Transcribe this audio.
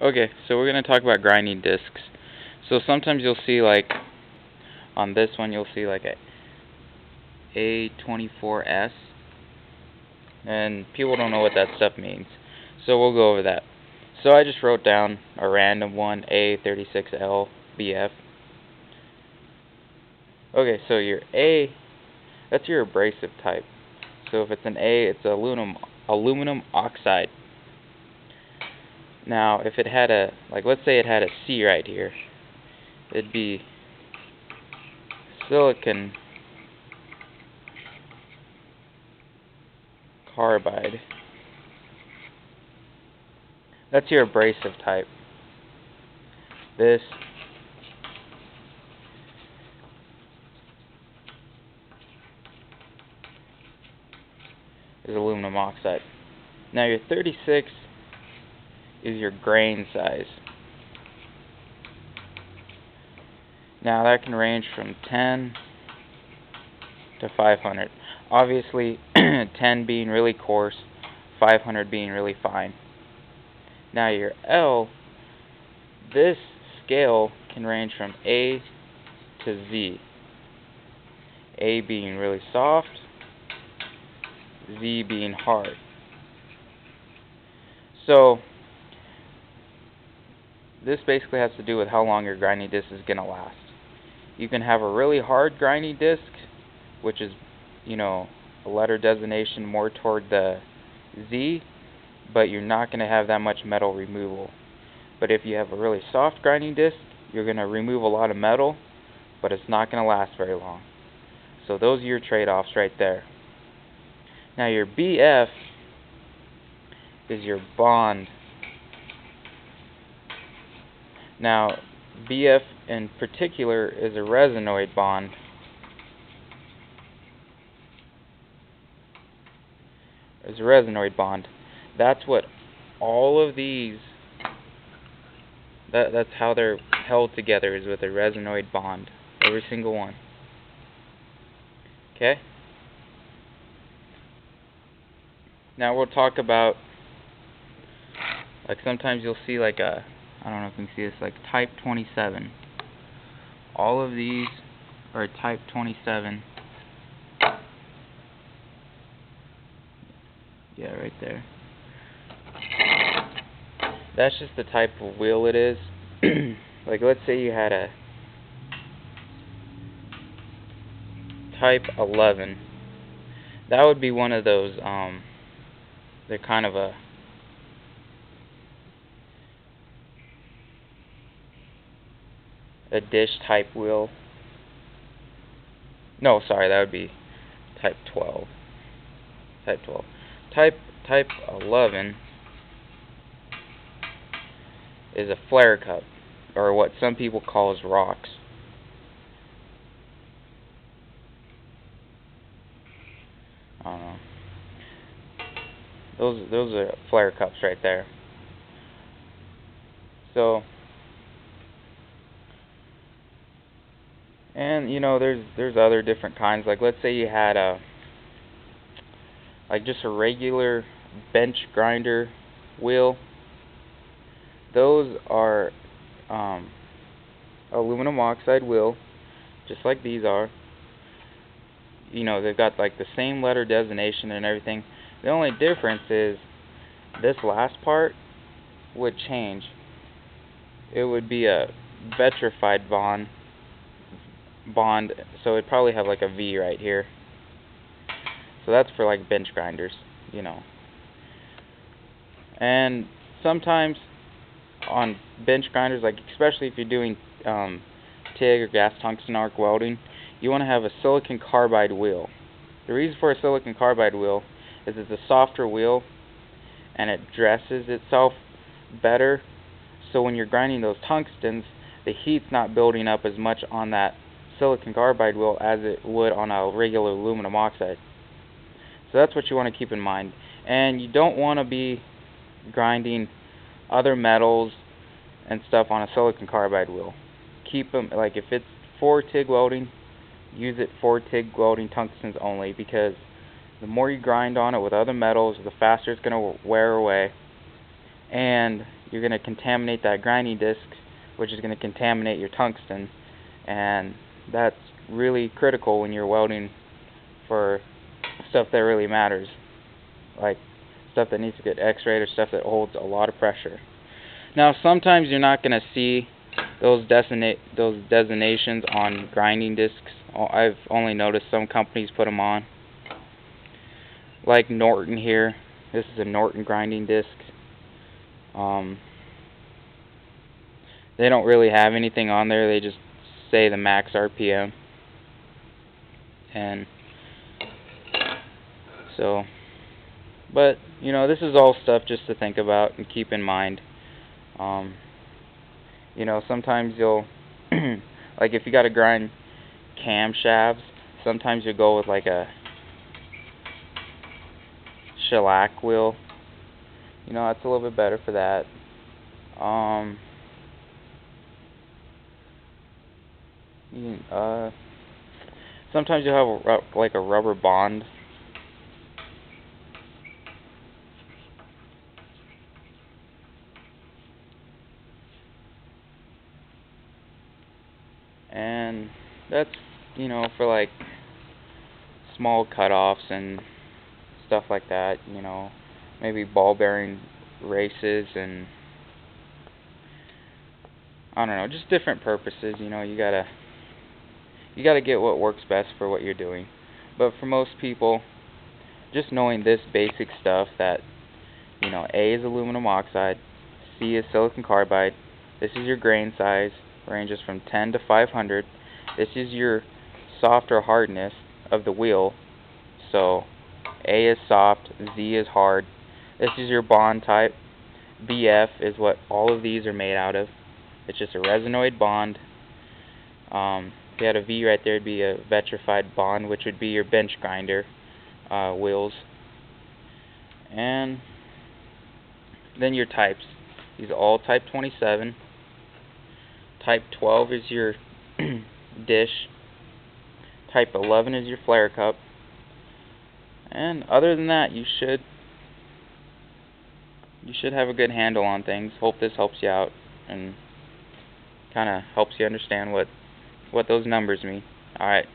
Okay, so we're going to talk about grinding discs. So sometimes you'll see, like, on this one, you'll see like a A24S, and people don't know what that stuff means. So we'll go over that. So I just wrote down a random one, A36LBF. Okay, so your A, that's your abrasive type. So if it's an A, it's aluminum oxide. Now, if it had a, like, let's say it had a C right here, it'd be silicon carbide. That's your abrasive type. This is aluminum oxide. Now your 36 is your grain size. Now that can range from 10 to 500. Obviously 10 being really coarse, 500 being really fine. Now your L, this scale can range from A to Z. A being really soft, Z being hard. So this basically has to do with how long your grinding disc is going to last. You can have a really hard grinding disc, which is, a letter designation more toward the Z, but you're not going to have that much metal removal. But if you have a really soft grinding disc, you're going to remove a lot of metal, but it's not going to last very long. So those are your trade-offs right there. Now your BF is your bond. Now BF in particular is a resinoid bond. That's what all of these, that's how they're held together, is with a resinoid bond. Every single one. Okay? Now we'll talk about, like, sometimes you'll see like a, I don't know if you can see this, like type 27. All of these are type 27. Yeah, right there. That's just the type of wheel it is. Like, let's say you had a type 11. That would be one of those, they're kind of a dish type wheel. No, sorry, that would be type 12. Type 11 is a flare cup, or what some people call as rocks. I don't know. Those are flare cups right there. So, and there's other different kinds. Like, let's say you had just a regular bench grinder wheel. Those are aluminum oxide wheel, just like these are. They've got like the same letter designation and everything. The only difference is this last part would change. It would be a vitrified bond, so it'd probably have like a V right here. So that's for like bench grinders, And sometimes on bench grinders, like especially if you're doing TIG or gas tungsten arc welding, you want to have a silicon carbide wheel. The reason for a silicon carbide wheel is it's a softer wheel and it dresses itself better, so when you're grinding those tungstens, the heat's not building up as much on that silicon carbide wheel as it would on a regular aluminum oxide. So that's what you want to keep in mind. And you don't want to be grinding other metals and stuff on a silicon carbide wheel. Keep them, like if it's for TIG welding, use it for TIG welding tungstens only, because the more you grind on it with other metals, the faster it's going to wear away, and you're going to contaminate that grinding disc, which is going to contaminate your tungsten, and that's really critical when you're welding for stuff that really matters, like stuff that needs to get x-rayed or stuff that holds a lot of pressure. Now, sometimes you're not going to see those designations on grinding discs. I've only noticed some companies put them on, like Norton here. This is a Norton grinding disc. They don't really have anything on there. They just say the max RPM. And so, but you know, this is all stuff just to think about and keep in mind. You know, sometimes you'll like if you got to grind camshafts, sometimes you go with like a shellac wheel. You know, that's a little bit better for that. Sometimes you'll have like a rubber bond. And that's, you know, for like small cutoffs and stuff like that, you know, maybe ball bearing races and I don't know, just different purposes. You know, you gotta get what works best for what you're doing. But for most people, just knowing this basic stuff that, you know, A is aluminum oxide, C is silicon carbide, this is your grain size, ranges from 10 to 500, this is your soft or hardness of the wheel, so A is soft, Z is hard, this is your bond type, BF is what all of these are made out of. It's just a resinoid bond. If you had a V right there, it'd be a vitrified bond, which would be your bench grinder wheels. And then your types. These are all type 27. Type 12 is your dish. Type 11 is your flare cup. And other than that, you should have a good handle on things. Hope this helps you out and kind of helps you understand what those numbers mean. Alright.